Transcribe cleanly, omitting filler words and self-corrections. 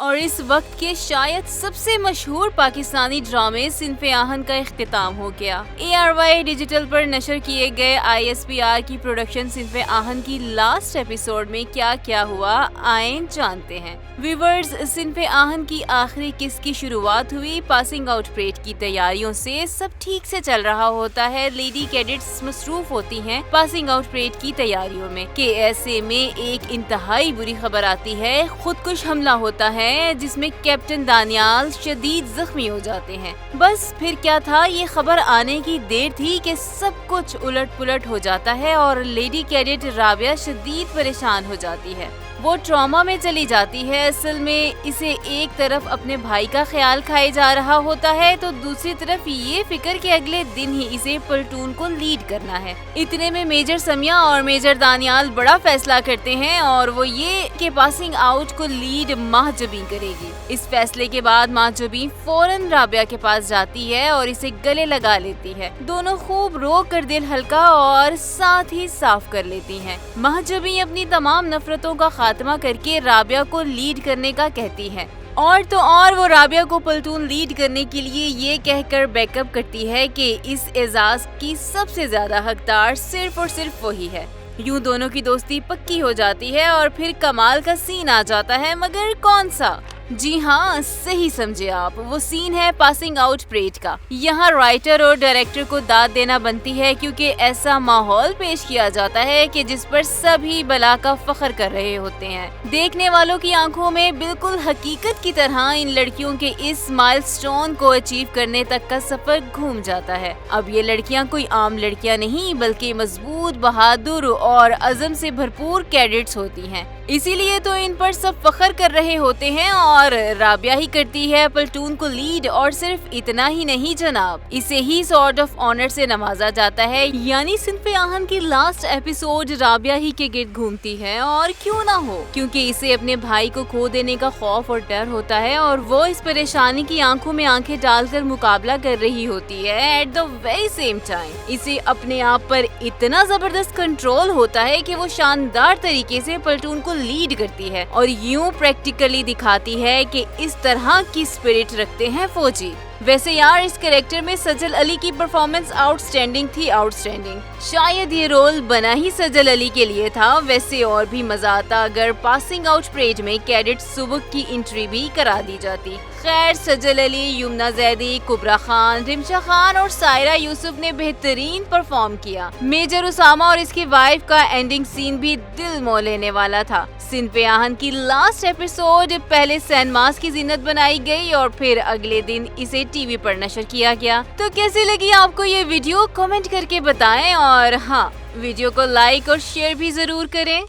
اور اس وقت کے شاید سب سے مشہور پاکستانی ڈرامے صنف آہن کا اختتام ہو گیا۔ ARY ڈیجیٹل پر نشر کیے گئے ISPR کی پروڈکشن صنف آہن کی لاسٹ ایپیسوڈ میں کیا کیا ہوا، آئیں جانتے ہیں۔ ویورز، صنف آہن کی آخری قسط کی شروعات ہوئی پاسنگ آؤٹ پریڈ کی تیاریوں سے۔ سب ٹھیک سے چل رہا ہوتا ہے، لیڈی کیڈٹس مصروف ہوتی ہیں پاسنگ آؤٹ پریڈ کی تیاریوں میں کہ ایسے میں ایک انتہائی بری خبر آتی ہے۔ خودکش حملہ ہوتا ہے جس میں کیپٹن دانیال شدید زخمی ہو جاتے ہیں۔ بس پھر کیا تھا، یہ خبر آنے کی دیر تھی کہ سب کچھ الٹ پلٹ ہو جاتا ہے اور لیڈی کیڈٹ رابعہ شدید پریشان ہو جاتی ہے۔ وہ ٹراما میں چلی جاتی ہے۔ اصل میں اسے ایک طرف اپنے بھائی کا خیال کھائے جا رہا ہوتا ہے تو دوسری طرف یہ فکر کہ اگلے دن ہی اسے پلٹون کو لیڈ کرنا ہے۔ اتنے میں میجر سمیہ اور میجر دانیال بڑا فیصلہ کرتے ہیں اور وہ یہ کہ پاسنگ آؤٹ کو لیڈ مہجبین کرے گی۔ اس فیصلے کے بعد مہجبین فوراً رابعہ کے پاس جاتی ہے اور اسے گلے لگا لیتی ہے۔ دونوں خوب رو کر دل ہلکا اور ساتھ ہی صاف کر لیتی ہیں۔ مہجبین اپنی تمام نفرتوں کا خاتمہ کر کے رابعہ کو لیڈ کرنے کا کہتی ہے، اور تو اور وہ رابعہ کو پلٹون لیڈ کرنے کے لیے یہ کہہ کر بیک اپ کرتی ہے کہ اس اعزاز کی سب سے زیادہ حقدار صرف اور صرف وہی ہے۔ یوں دونوں کی دوستی پکی ہو جاتی ہے اور پھر کمال کا سین آ جاتا ہے، مگر کون سا؟ جی ہاں، صحیح سمجھے آپ، وہ سین ہے پاسنگ آؤٹ پریڈ کا۔ یہاں رائٹر اور ڈائریکٹر کو داد دینا بنتی ہے کیونکہ ایسا ماحول پیش کیا جاتا ہے کہ جس پر سبھی بلا کا فخر کر رہے ہوتے ہیں۔ دیکھنے والوں کی آنکھوں میں بالکل حقیقت کی طرح ان لڑکیوں کے اس مائل سٹون کو اچیو کرنے تک کا سفر گھوم جاتا ہے۔ اب یہ لڑکیاں کوئی عام لڑکیاں نہیں بلکہ مضبوط، بہادر اور عزم سے بھرپور کیڈٹس ہوتی ہیں، اسی لیے تو ان پر سب فخر کر رہے ہوتے ہیں اور رابعہ ہی کرتی ہے پلٹون کو لیڈ۔ اور صرف اتنا ہی نہیں جناب، اسے ہی سارڈ آف آنر سے نوازا جاتا ہے، یعنی صنف آہن کی لاسٹ ایپیسوڈ رابعہ ہی کے گرد گھومتی ہے، اور کیوں نہ ہو، کیونکہ اسے اپنے بھائی کو کھو دینے کا خوف اور ڈر ہوتا ہے اور وہ اس پریشانی کی آنکھوں میں آنکھیں ڈال کر مقابلہ کر رہی ہوتی ہے۔ At the very same time اسے اپنے آپ پر اتنا زبردست کنٹرول ہوتا ہے کہ وہ شاندار طریقے سے پلٹون کو لیڈ کرتی ہے اور یوں پریکٹیکلی دکھاتی ہے کہ اس طرح کی اسپرٹ رکھتے ہیں فوجی۔ ویسے یار، اس کریکٹر میں سجل علی کی پرفارمنس آؤٹ سٹینڈنگ تھی، آؤٹ سٹینڈنگ۔ شاید یہ رول بنا ہی سجل علی کے لیے تھا۔ ویسے اور بھی مزہ آتا اگر پاسنگ آؤٹ پریڈ میں کیڈٹ سبک کی انٹری بھی کرا دی جاتی۔ خیر، سجل علی، یمنا زیدی، کبرا خان، رمشا خان اور سائرہ یوسف نے بہترین پرفارم کیا۔ میجر اسامہ اور اس کی وائف کا اینڈنگ سین بھی دل مو لینے والا تھا۔ صنف آہن کی لاسٹ ایپیسوڈ پہلے سین ماس کی زینت بنائی گئی اور پھر اگلے دن اسے ٹی وی پر نشر کیا گیا۔ تو کیسی لگی آپ کو یہ ویڈیو؟ کمنٹ کر کے بتائیں، اور ہاں، ویڈیو کو لائک اور شیئر بھی ضرور کریں۔